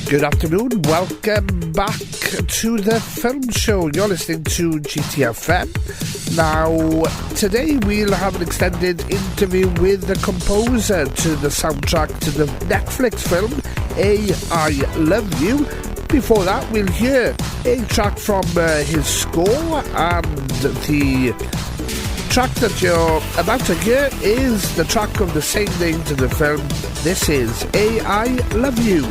Good afternoon, welcome back to the film show. You're listening to GTFM. Now, today we'll have an extended interview with the composer to the soundtrack to the Netflix film, I Love You. Before that, we'll hear a track from his score, and the track that you're about to hear is the track of the same name to the film. This is I Love You.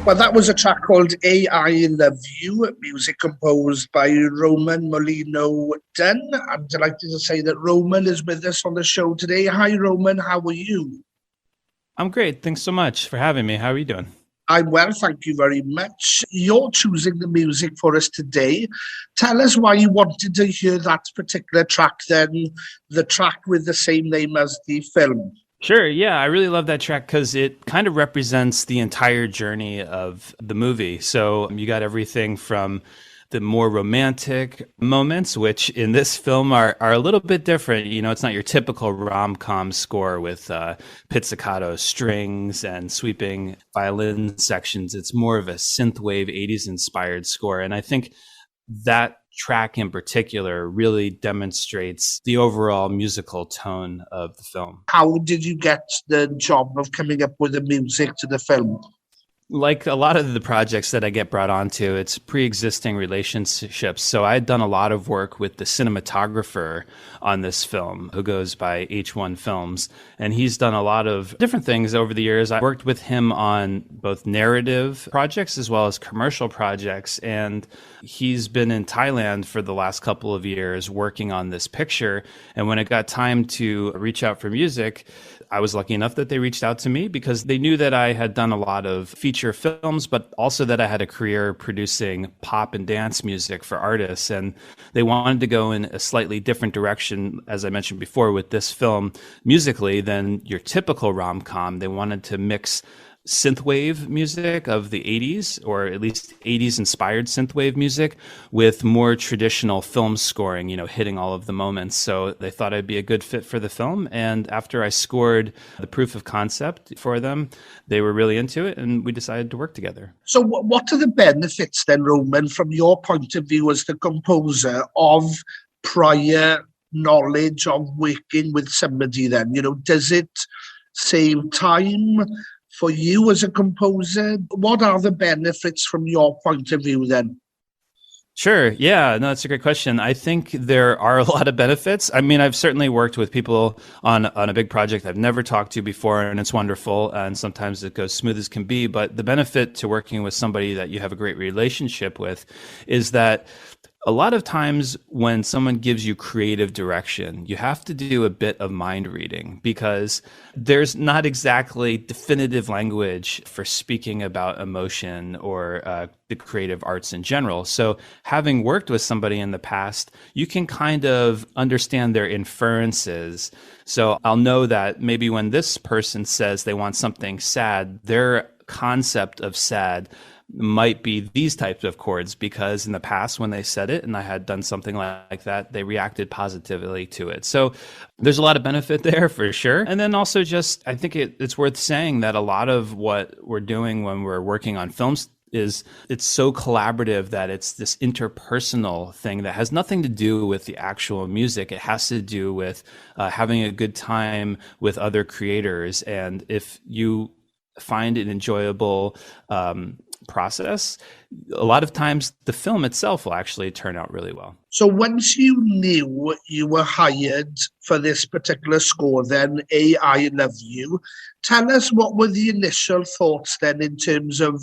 Well, that was a track called A.I. Love You, music composed by Roman Molino Dunn. I'm delighted to say that Roman is with us on the show today. Hi, Roman. How are you? I'm great. Thanks so much for having me. How are you doing? I'm well, thank you very much. You're choosing the music for us today. Tell us why you wanted to hear that particular track, then, the track with the same name as the film. Sure. Yeah, I really love that track because it kind of represents the entire journey of the movie. So you got everything from the more romantic moments, which in this film are a little bit different. You know, it's not your typical rom-com score with pizzicato strings and sweeping violin sections. It's more of a synthwave 80s inspired score. And I think that track in particular really demonstrates the overall musical tone of the film. How did you get the job of coming up with the music to the film? Like a lot of the projects that I get brought onto, it's pre-existing relationships. So I had done a lot of work with the cinematographer on this film, who goes by H1 Films, and he's done a lot of different things over the years. I worked with him on both narrative projects as well as commercial projects, and he's been in Thailand for the last couple of years working on this picture. And when it got time to reach out for music, I was lucky enough that they reached out to me because they knew that I had done a lot of feature films, but also that I had a career producing pop and dance music for artists. And they wanted to go in a slightly different direction, as I mentioned before, with this film musically than your typical rom-com. They wanted to mix synthwave music of the 80s, or at least 80s inspired synthwave music, with more traditional film scoring, you know, hitting all of the moments. So they thought I'd be a good fit for the film. And after I scored the proof of concept for them, they were really into it and we decided to work together. So, what are the benefits then, Roman, from your point of view as the composer, of prior knowledge of working with somebody then? You know, does it save time for you as a composer? What are the benefits from your point of view then? Sure. Yeah. No, that's a great question. I think there are a lot of benefits. I mean, I've certainly worked with people on a big project I've never talked to before, and it's wonderful. And sometimes it goes smooth as can be. But the benefit to working with somebody that you have a great relationship with is that a lot of times when someone gives you creative direction, you have to do a bit of mind reading because there's not exactly definitive language for speaking about emotion or the creative arts in general. So having worked with somebody in the past, you can kind of understand their inferences. So I'll know that maybe when this person says they want something sad, their concept of sad might be these types of chords because in the past when they said it and I had done something like that, they reacted positively to it. So there's a lot of benefit there for sure. And then also just, I think it's worth saying that a lot of what we're doing when we're working on films is it's so collaborative that it's this interpersonal thing that has nothing to do with the actual music. It has to do with having a good time with other creators. And if you find an enjoyable process, a lot of times the film itself will actually turn out really well. So once you knew you were hired for this particular score, then A.I. Love You, tell us what were the initial thoughts then in terms of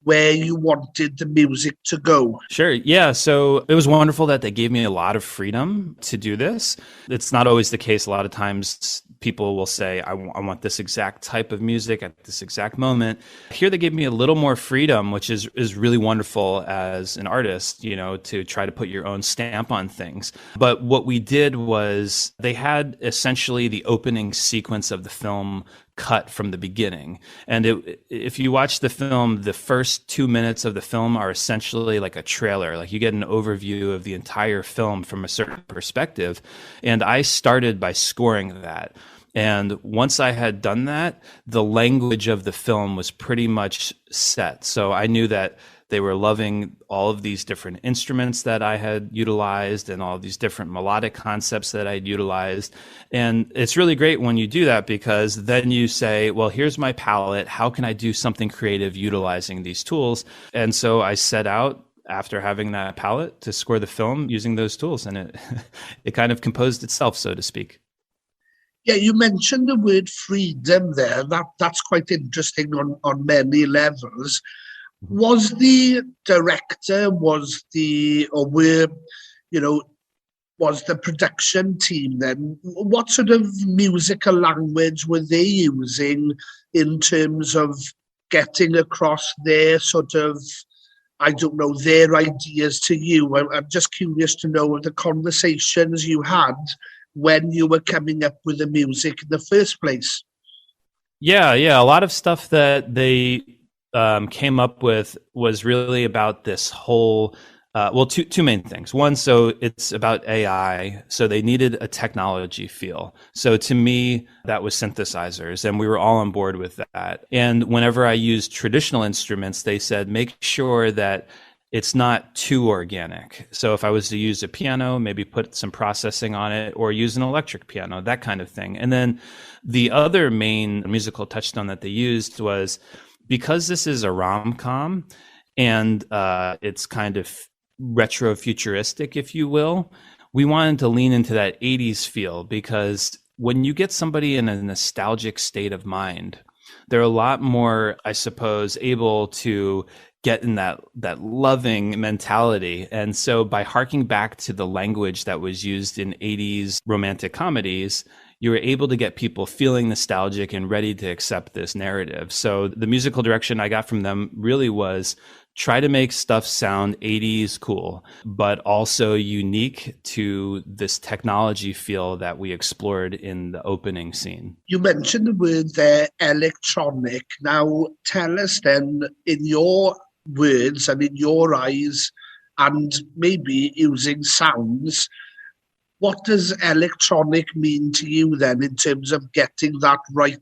where you wanted the music to go? Sure. Yeah. So it was wonderful that they gave me a lot of freedom to do this. It's not always the case. A lot of times people will say, I want this exact type of music at this exact moment. Here they gave me a little more freedom, which is really wonderful as an artist, you know, to try to put your own stamp on things. But what we did was they had essentially the opening sequence of the film cut from the beginning. And if you watch the film, the first 2 minutes of the film are essentially like a trailer. Like you get an overview of the entire film from a certain perspective. And I started by scoring that. And once I had done that, the language of the film was pretty much set. So I knew that they were loving all of these different instruments that I had utilized and all of these different melodic concepts that I had utilized. And it's really great when you do that because then you say, well, here's my palette. How can I do something creative utilizing these tools? And so I set out after having that palette to score the film using those tools. And it kind of composed itself, so to speak. Yeah, you mentioned the word freedom there. That's quite interesting on many levels. Was the director, or were, you know, was the production team then, what sort of musical language were they using in terms of getting across their sort of, I don't know, their ideas to you? I'm just curious to know the conversations you had when you were coming up with the music in the first place. Yeah. A lot of stuff that they came up with was really about this whole. Well, two main things. One, so it's about AI, so they needed a technology feel. So to me, that was synthesizers, and we were all on board with that. And whenever I used traditional instruments, they said make sure that it's not too organic. So if I was to use a piano, maybe put some processing on it, or use an electric piano, that kind of thing. And then the other main musical touchstone that they used was, because this is a rom-com and it's kind of retro futuristic, if you will, we wanted to lean into that 80s feel, because when you get somebody in a nostalgic state of mind, they're a lot more, I suppose, able to get in that loving mentality. And so by harking back to the language that was used in 80s romantic comedies, you were able to get people feeling nostalgic and ready to accept this narrative. So the musical direction I got from them really was try to make stuff sound 80s cool, but also unique to this technology feel that we explored in the opening scene. You mentioned the word there, electronic. Now, tell us then, in your words and in your eyes, and maybe using sounds, what does electronic mean to you then in terms of getting that right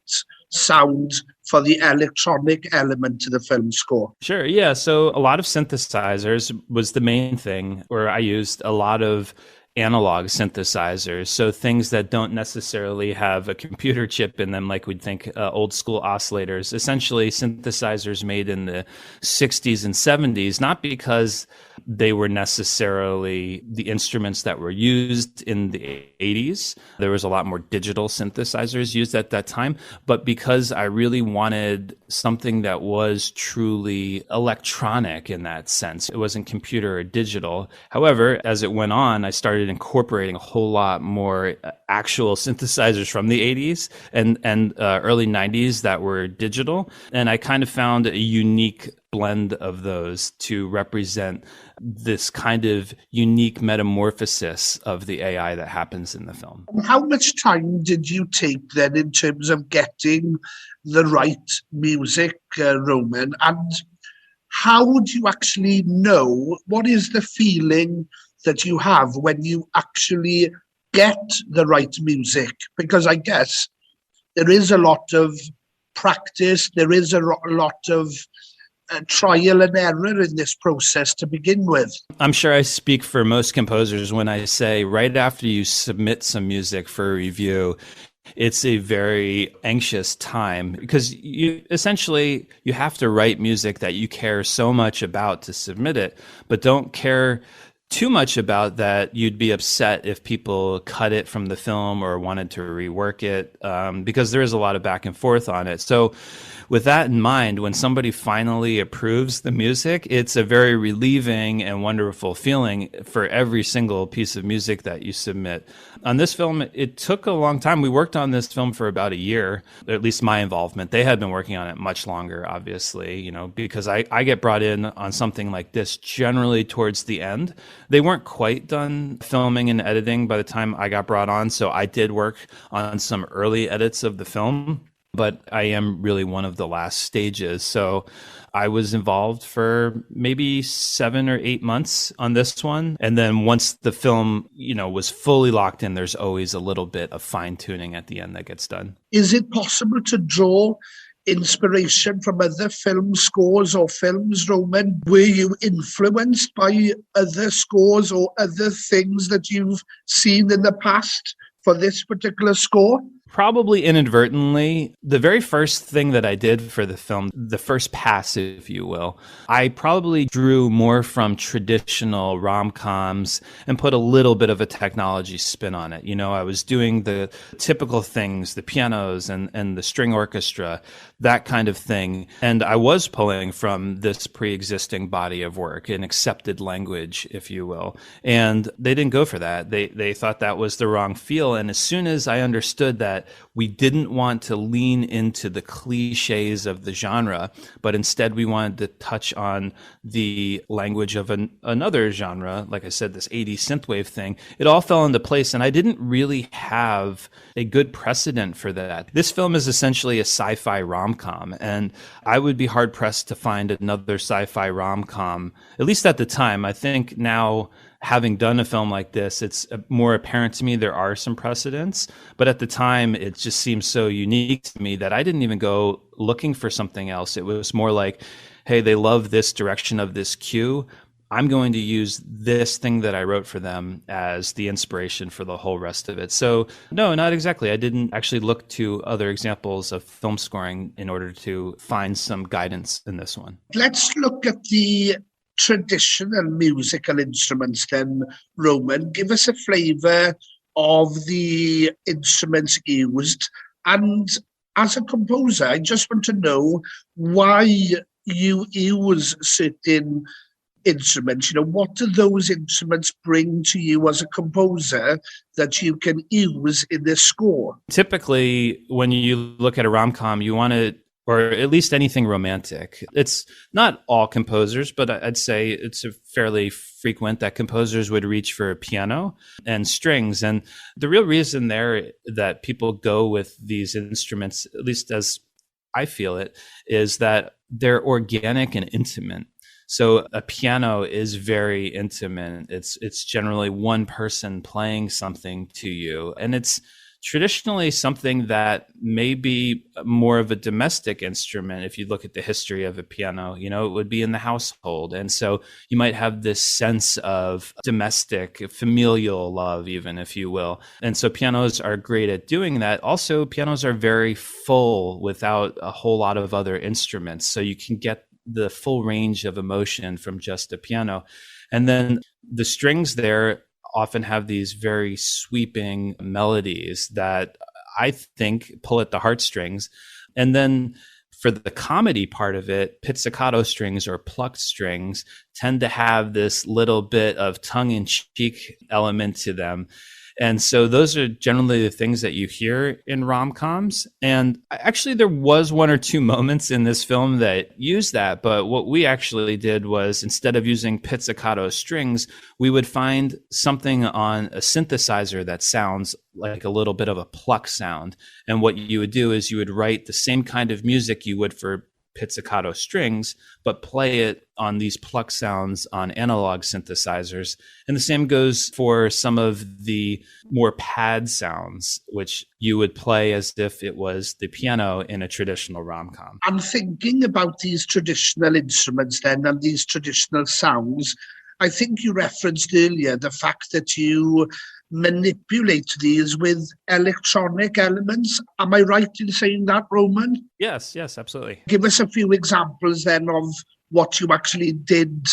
sound for the electronic element to the film score? Sure. Yeah. So a lot of synthesizers was the main thing, where I used a lot of analog synthesizers. So things that don't necessarily have a computer chip in them, like we'd think old school oscillators, essentially synthesizers made in the 60s and 70s, not because they were necessarily the instruments that were used in the 80s. There was a lot more digital synthesizers used at that time, but because I really wanted something that was truly electronic in that sense. It wasn't computer or digital. However, as it went on, I started incorporating a whole lot more actual synthesizers from the 80s and early 90s that were digital. And I kind of found a unique blend of those to represent this kind of unique metamorphosis of the AI that happens in the film. How much time did you take then in terms of getting the right music, Roman? And how would you actually know, what is the feeling that you have when you actually get the right music? Because I guess there is a lot of practice, there is a lot of trial and error in this process to begin with. I'm sure I speak for most composers when I say right after you submit some music for a review, it's a very anxious time, because you have to write music that you care so much about to submit it, but don't care too much about that you'd be upset if people cut it from the film or wanted to rework it, because there is a lot of back and forth on it. So with that in mind, when somebody finally approves the music, it's a very relieving and wonderful feeling for every single piece of music that you submit. On this film, it took a long time. We worked on this film for about a year, at least my involvement. They had been working on it much longer, obviously, because I get brought in on something like this generally towards the end. They weren't quite done filming and editing by the time I got brought on, so I did work on some early edits of the film, but I am really one of the last stages. So I was involved for maybe 7 or 8 months on this one. And then once the film, was fully locked in, there's always a little bit of fine tuning at the end that gets done. Is it possible to draw inspiration from other film scores or films, Roman? Were you influenced by other scores or other things that you've seen in the past for this particular score? Probably inadvertently. The very first thing that I did for the film, the first pass, if you will, I probably drew more from traditional rom-coms and put a little bit of a technology spin on it. I was doing the typical things, the pianos and the string orchestra, that kind of thing. And I was pulling from this pre-existing body of work, an accepted language, if you will. And they didn't go for that. They thought that was the wrong feel. And as soon as I understood that we didn't want to lean into the cliches of the genre, but instead we wanted to touch on the language of another genre, like I said, this 80s synthwave thing, it all fell into place. And I didn't really have a good precedent for that. This film is essentially a sci-fi rom-com, and I would be hard-pressed to find another sci-fi rom-com, at least at the time. I think now, having done a film like this, it's more apparent to me there are some precedents. But at the time, it just seemed so unique to me that I didn't even go looking for something else. It was more like, hey, they love this direction of this cue. I'm going to use this thing that I wrote for them as the inspiration for the whole rest of it. So no, not exactly. I didn't actually look to other examples of film scoring in order to find some guidance in this one. Let's look at the traditional musical instruments then, Roman. Give us a flavour of the instruments used. And as a composer, I just want to know why you use certain instruments. What do those instruments bring to you as a composer that you can use in this score? Typically, when you look at a rom-com, you want to, or at least anything romantic. It's not all composers, but I'd say it's a fairly frequent that composers would reach for a piano and strings. And the real reason there that people go with these instruments, at least as I feel it, is that they're organic and intimate. So a piano is very intimate. It's generally one person playing something to you. And it's traditionally something that may be more of a domestic instrument. If you look at the history of a piano, it would be in the household. And so you might have this sense of domestic, familial love, even, if you will. And so pianos are great at doing that. Also, pianos are very full without a whole lot of other instruments. So you can get the full range of emotion from just a piano. And then the strings there often have these very sweeping melodies that I think pull at the heartstrings. And then for the comedy part of it, pizzicato strings or plucked strings tend to have this little bit of tongue-in-cheek element to them. And so those are generally the things that you hear in rom-coms. And actually, there was one or two moments in this film that used that. But what we actually did was, instead of using pizzicato strings, we would find something on a synthesizer that sounds like a little bit of a pluck sound. And what you would do is you would write the same kind of music you would for pizzicato strings, but play it on these pluck sounds on analog synthesizers. And the same goes for some of the more pad sounds, which you would play as if it was the piano in a traditional rom-com. I'm thinking about these traditional instruments then and these traditional sounds. I think you referenced earlier the fact that you manipulate these with electronic elements. Am I right in saying that, Roman? Yes, absolutely. Give us a few examples then of what you actually did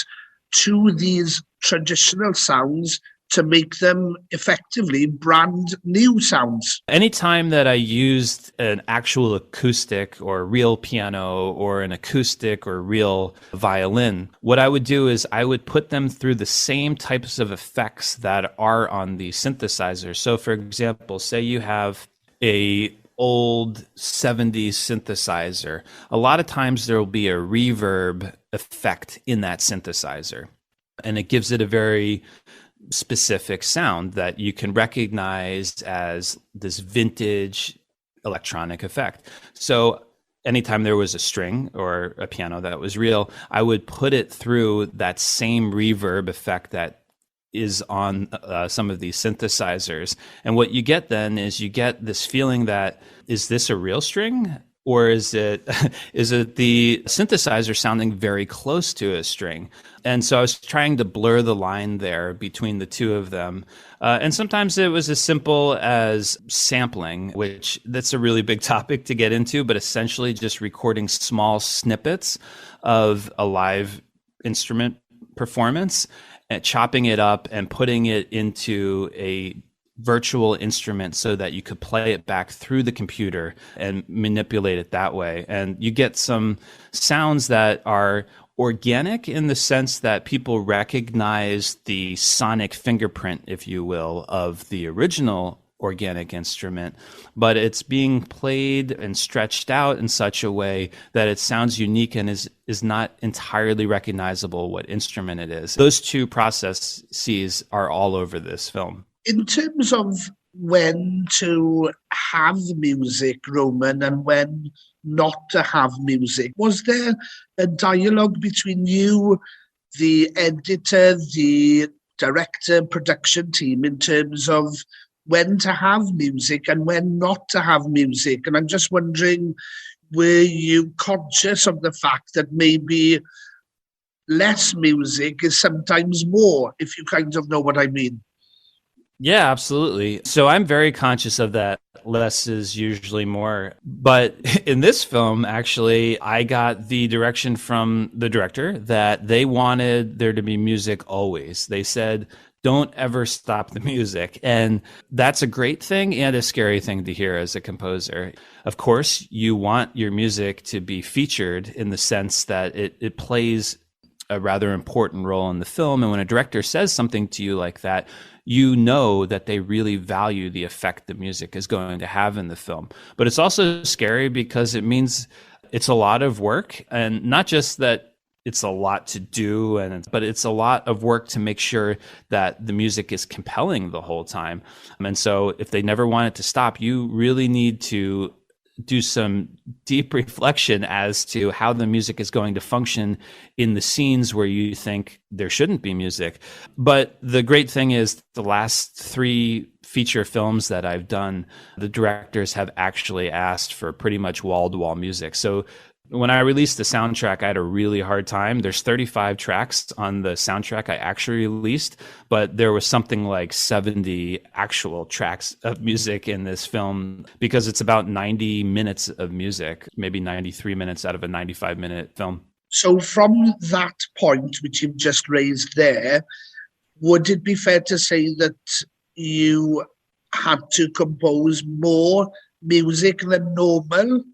to these traditional sounds to make them effectively brand new sounds. Anytime that I used an actual acoustic or real piano or an acoustic or real violin, what I would do is I would put them through the same types of effects that are on the synthesizer. So for example, say you have a old 70s synthesizer. A lot of times there will be a reverb effect in that synthesizer, and it gives it a very specific sound that you can recognize as this vintage electronic effect. So anytime there was a string or a piano that was real, I would put it through that same reverb effect that is on some of these synthesizers. And what you get then is you get this feeling that, is this a real string? or is it is it the synthesizer sounding very close to a string? And so I was trying to blur the line there between the two of them. And sometimes it was as simple as sampling, which that's a really big topic to get into, but essentially just recording small snippets of a live instrument performance and chopping it up and putting it into a virtual instrument so that you could play it back through the computer and manipulate it that way. And you get some sounds that are organic in the sense that people recognize the sonic fingerprint, if you will, of the original organic instrument, but it's being played and stretched out in such a way that it sounds unique and is not entirely recognizable what instrument it is. Those two processes are all over this film. In terms of when to have music, Roman, and when not to have music, was there a dialogue between you, the editor, the director, production team, in terms of when to have music and when not to have music? And I'm just wondering, were you conscious of the fact that maybe less music is sometimes more, if you kind of know what I mean? Yeah, absolutely. So I'm very conscious of that. Less is usually more. But in this film, actually, I got the direction from the director that they wanted there to be music always. They said, don't ever stop the music. And that's a great thing and a scary thing to hear as a composer. Of course, you want your music to be featured in the sense that it plays a rather important role in the film. And when a director says something to you like that, you know that they really value the effect the music is going to have in the film. But it's also scary because it means it's a lot of work, and not just that it's a lot to do, but it's a lot of work to make sure that the music is compelling the whole time. And so if they never want it to stop, you really need to do some deep reflection as to how the music is going to function in the scenes where you think there shouldn't be music. But the great thing is the last 3 feature films that I've done, the directors have actually asked for pretty much wall-to-wall music. So when I released the soundtrack, I had a really hard time. There's 35 tracks on the soundtrack I actually released, but there was something like 70 actual tracks of music in this film because it's about 90 minutes of music, maybe 93 minutes out of a 95-minute film. So from that point, which you've just raised there, would it be fair to say that you had to compose more music than normal?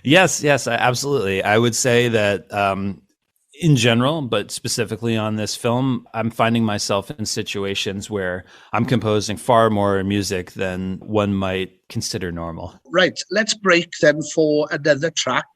Yes, absolutely. I would say that in general, but specifically on this film, I'm finding myself in situations where I'm composing far more music than one might consider normal. Right, let's break then for another track.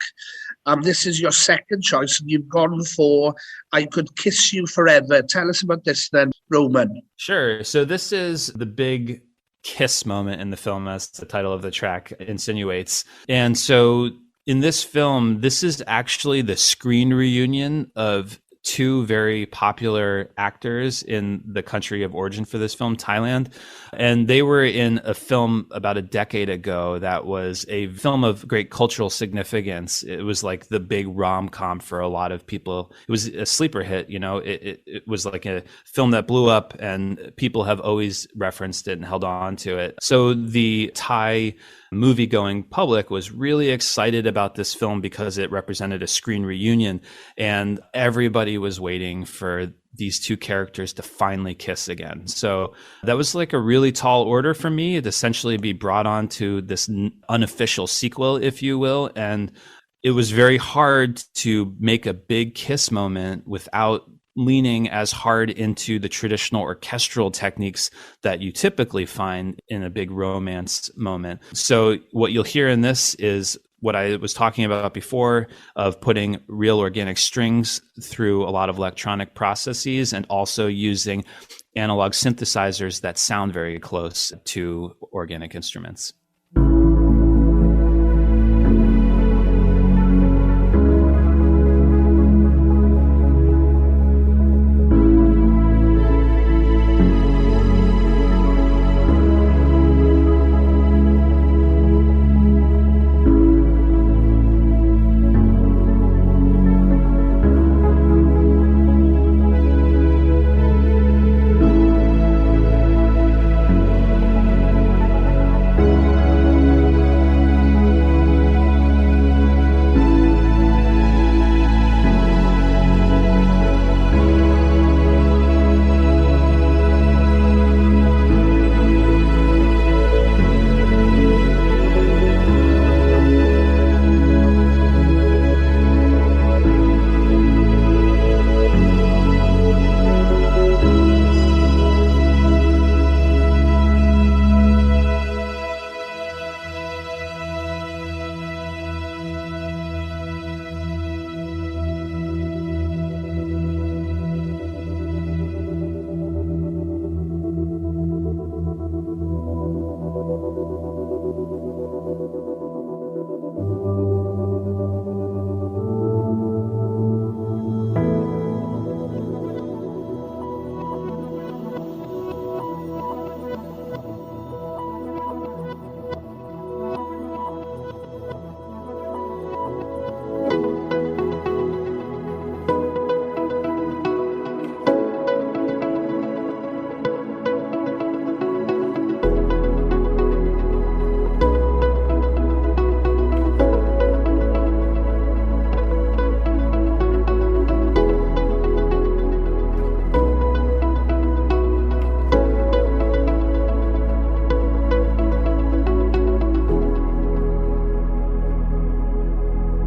This is your second choice, and you've gone for I Could Kiss You Forever. Tell us about this then, Roman. Sure. So this is the big kiss moment in the film, as the title of the track insinuates. And so in this film, this is actually the screen reunion of 2 very popular actors in the country of origin for this film, Thailand. And they were in a film about a decade ago that was a film of great cultural significance. It was like the big rom-com for a lot of people. It was a sleeper hit, you know, it was like a film that blew up and people have always referenced it and held on to it. So the Thai movie-going public was really excited about this film because it represented a screen reunion, and everybody was waiting for these 2 characters to finally kiss again. So that was like a really tall order for me to essentially be brought on to this unofficial sequel, if you will. And it was very hard to make a big kiss moment without leaning as hard into the traditional orchestral techniques that you typically find in a big romance moment. So what you'll hear in this is what I was talking about before, of putting real organic strings through a lot of electronic processes and also using analog synthesizers that sound very close to organic instruments.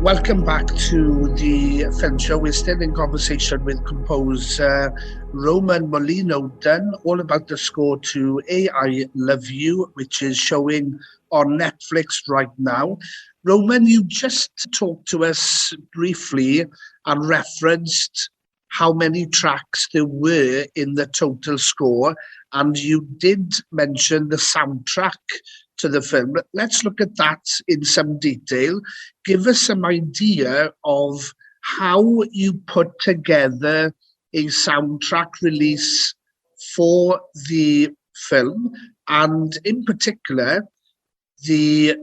Welcome back to the film show. We're still in conversation with composer Roman Molino Dunn, all about the score to A.I. Love You, which is showing on Netflix right now. Roman, you just talked to us briefly and referenced how many tracks there were in the total score, and you did mention the soundtrack to the film. Let's look at that in some detail. Give us some idea of how you put together a soundtrack release for the film, and in particular, the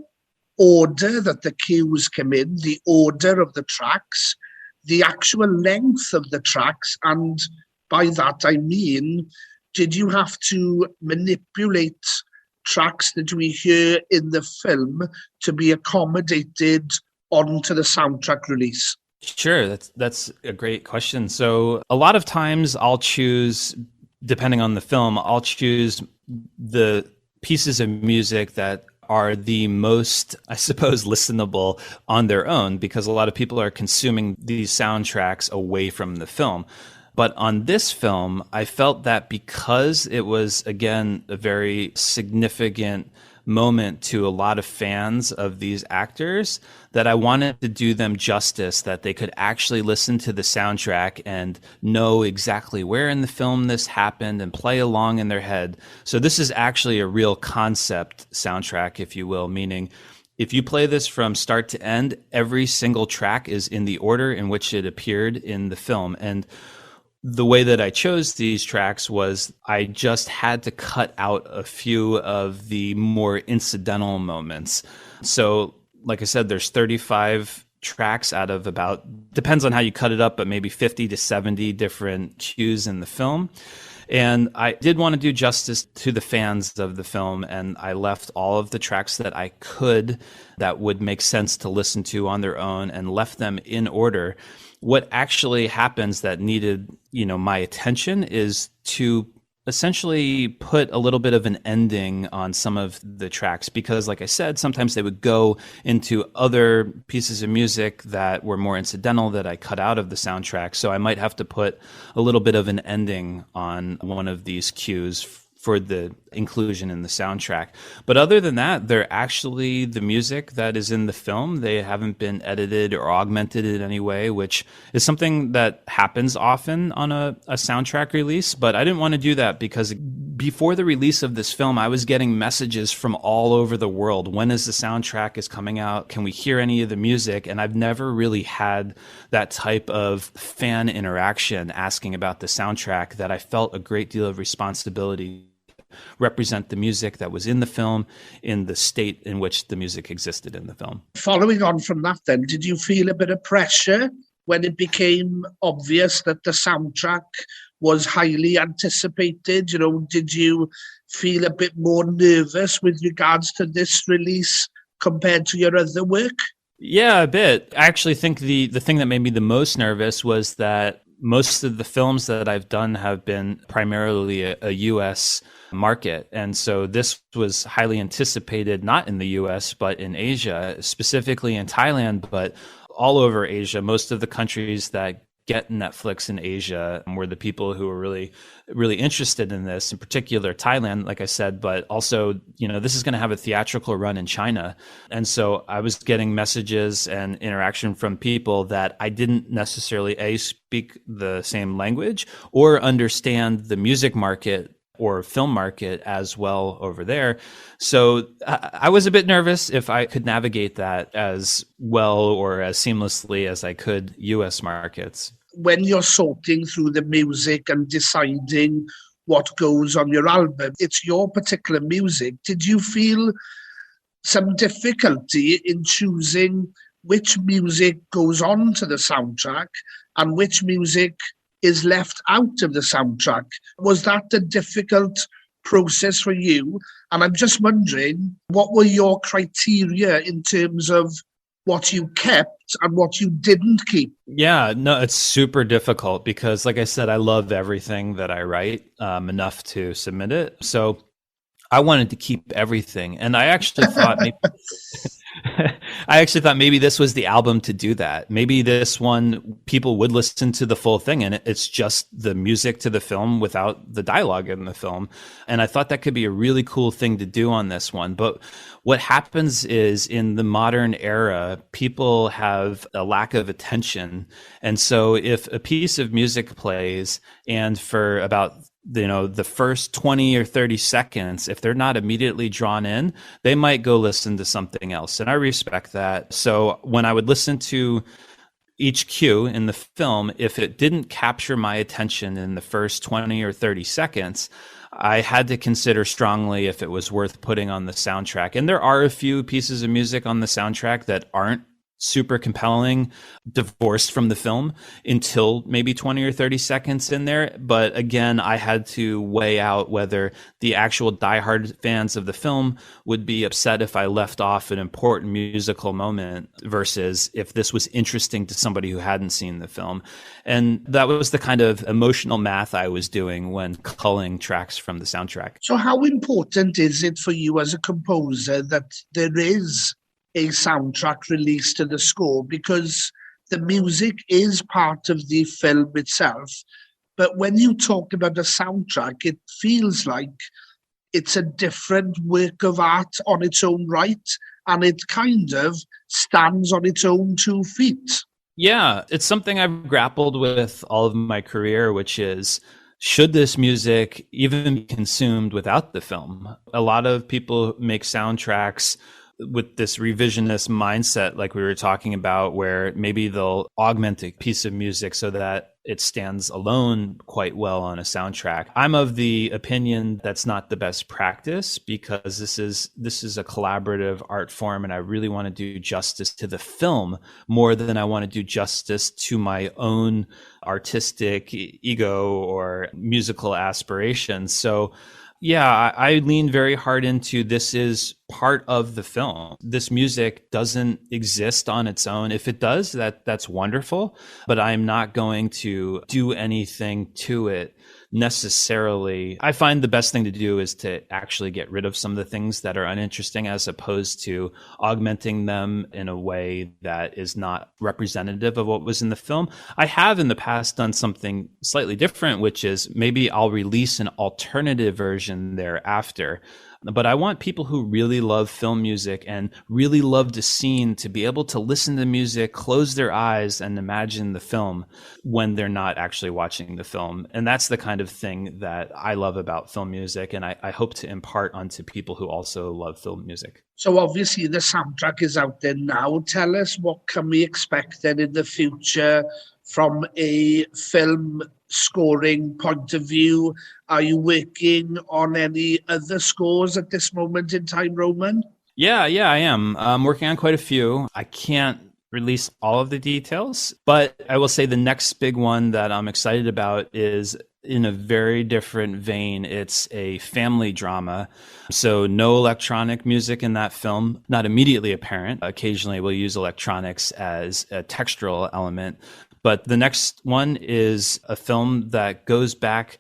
order that the cues come in, the order of the tracks, the actual length of the tracks, and by that I mean, did you have to manipulate tracks that we hear in the film to be accommodated onto the soundtrack release? Sure, that's a great question. So a lot of times I'll choose, depending on the film, I'll choose the pieces of music that are the most, I suppose, listenable on their own, because a lot of people are consuming these soundtracks away from the film. But on this film, I felt that because it was, again, a very significant moment to a lot of fans of these actors, that I wanted to do them justice, that they could actually listen to the soundtrack and know exactly where in the film this happened and play along in their head. So this is actually a real concept soundtrack, if you will, meaning if you play this from start to end, every single track is in the order in which it appeared in the film. And the way that I chose these tracks was I just had to cut out a few of the more incidental moments. So, like I said, there's 35 tracks out of about, depends on how you cut it up, but maybe 50 to 70 different cues in the film. And I did want to do justice to the fans of the film, and I left all of the tracks that I could that would make sense to listen to on their own and left them in order. What actually happens that needed, my attention is to essentially put a little bit of an ending on some of the tracks, because like I said, sometimes they would go into other pieces of music that were more incidental that I cut out of the soundtrack. So I might have to put a little bit of an ending on one of these cues for the inclusion in the soundtrack. But other than that, they're actually the music that is in the film. They haven't been edited or augmented in any way, which is something that happens often on a soundtrack release. But I didn't want to do that because before the release of this film, I was getting messages from all over the world. When is the soundtrack is coming out? Can we hear any of the music? And I've never really had that type of fan interaction asking about the soundtrack, that I felt a great deal of responsibility represent the music that was in the film in the state in which the music existed in the film. Following on from that then, did you feel a bit of pressure when it became obvious that the soundtrack was highly anticipated? Did you feel a bit more nervous with regards to this release compared to your other work? Yeah, a bit. I actually think the thing that made me the most nervous was that most of the films that I've done have been primarily a U.S. market. And so this was highly anticipated, not in the US, but in Asia, specifically in Thailand, but all over Asia. Most of the countries that get Netflix in Asia were the people who were really, really interested in this, in particular Thailand, like I said, but also, this is going to have a theatrical run in China. And so I was getting messages and interaction from people that I didn't necessarily speak the same language or understand the music market or film market as well over there. So I was a bit nervous if I could navigate that as well or as seamlessly as I could US markets. When you're sorting through the music and deciding what goes on your album, it's your particular music. Did you feel some difficulty in choosing which music goes on to the soundtrack and which music is left out of the soundtrack? Was that a difficult process for you? And I'm just wondering, what were your criteria in terms of what you kept and what you didn't keep? Yeah, no, it's super difficult because, like I said, I love everything that I write enough to submit it. So I wanted to keep everything. And I actually thought maybe I actually thought maybe this was the album to do that. Maybe this one people would listen to the full thing and it's just the music to the film without the dialogue in the film. And I thought that could be a really cool thing to do on this one. But what happens is in the modern era, people have a lack of attention. And so if a piece of music plays and for about the first 20 or 30 seconds, if they're not immediately drawn in, they might go listen to something else. And I respect that. So when I would listen to each cue in the film, if it didn't capture my attention in the first 20 or 30 seconds, I had to consider strongly if it was worth putting on the soundtrack. And there are a few pieces of music on the soundtrack that aren't super compelling, divorced from the film until maybe 20 or 30 seconds in there. But again, I had to weigh out whether the actual diehard fans of the film would be upset if I left off an important musical moment versus if this was interesting to somebody who hadn't seen the film. And that was the kind of emotional math I was doing when culling tracks from the soundtrack. So how important is it for you as a composer that there is a soundtrack released to the score? Because the music is part of the film itself. But when you talk about a soundtrack, it feels like it's a different work of art on its own right, and it kind of stands on its own 2 feet. Yeah, it's something I've grappled with all of my career, which is, should this music even be consumed without the film? A lot of people make soundtracks with this revisionist mindset, like we were talking about, where maybe they'll augment a piece of music so that it stands alone quite well on a soundtrack. I'm of the opinion that's not the best practice, because this is a collaborative art form, and I really want to do justice to the film more than I want to do justice to my own artistic ego or musical aspirations. So yeah, I lean very hard into this is part of the film. This music doesn't exist on its own. If it does, that's wonderful, but I'm not going to do anything to it necessarily. I find the best thing to do is to actually get rid of some of the things that are uninteresting, as opposed to augmenting them in a way that is not representative of what was in the film. I have in the past done something slightly different, which is maybe I'll release an alternative version thereafter. But I want people who really love film music and really love the scene to be able to listen to music, close their eyes, and imagine the film when they're not actually watching the film. And that's the kind of thing that I love about film music, and I hope to impart onto people who also love film music. So obviously the soundtrack is out there now. Tell us, what can we expect then in the future from a film scoring point of view? Are you working on any other scores at this moment in time, Roman? Yeah, I am. I'm working on quite a few. I can't release all of the details, but I will say the next big one that I'm excited about is in a very different vein. It's a family drama. So no electronic music in that film, not immediately apparent. Occasionally we'll use electronics as a textural element. But the next one is a film that goes back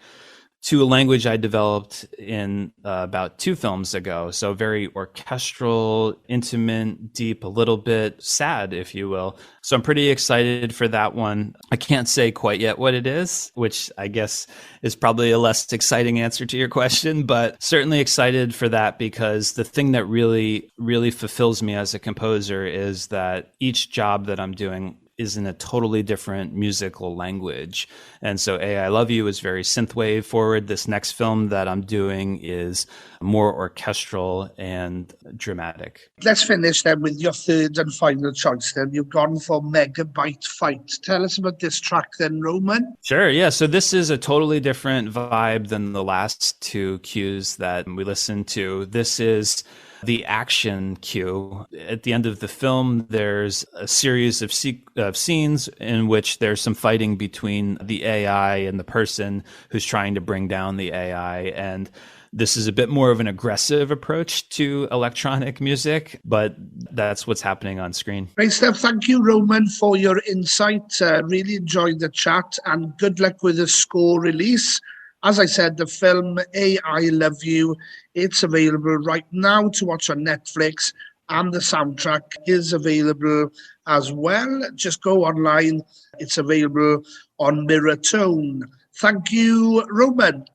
to a language I developed in about 2 films ago. So very orchestral, intimate, deep, a little bit sad, if you will. So I'm pretty excited for that one. I can't say quite yet what it is, which I guess is probably a less exciting answer to your question, but certainly excited for that, because the thing that really, really fulfills me as a composer is that each job that I'm doing is in a totally different musical language. And so I Love You is very synthwave forward. This next film that I'm doing is more orchestral and dramatic. Let's finish then with your third and final choice then. You've gone for Megabyte Fight. Tell us about this track then, Roman. Sure, yeah. So this is a totally different vibe than the last 2 cues that we listened to. This is the action cue. At the end of the film, there's a series of scenes in which there's some fighting between the AI and the person who's trying to bring down the AI. And this is a bit more of an aggressive approach to electronic music, but that's what's happening on screen. Great stuff. Thank you, Roman, for your insight. Really enjoyed the chat, and good luck with the score release. As I said, the film I Love You, it's available right now to watch on Netflix, and the soundtrack is available as well. Just go online. It's available on Mirror Tone. Thank you, Roman.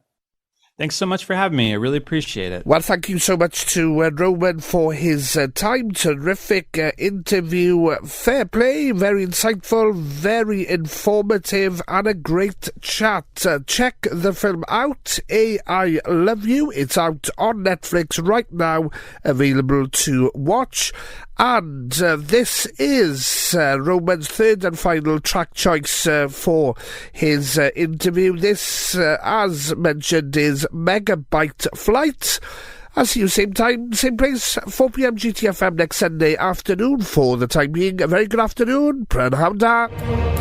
Thanks so much for having me. I really appreciate it. Well, thank you so much to Roman for his time. Terrific interview. Fair play, very insightful, very informative, and a great chat. Check the film out, I Love You. It's out on Netflix right now, available to watch. And this is Roman's third and final track choice for his interview. This, as mentioned, is Megabyte Flight. I'll see you same time, same place, 4 p.m. GTFM next Sunday afternoon. For the time being, a very good afternoon. Pran Hamda.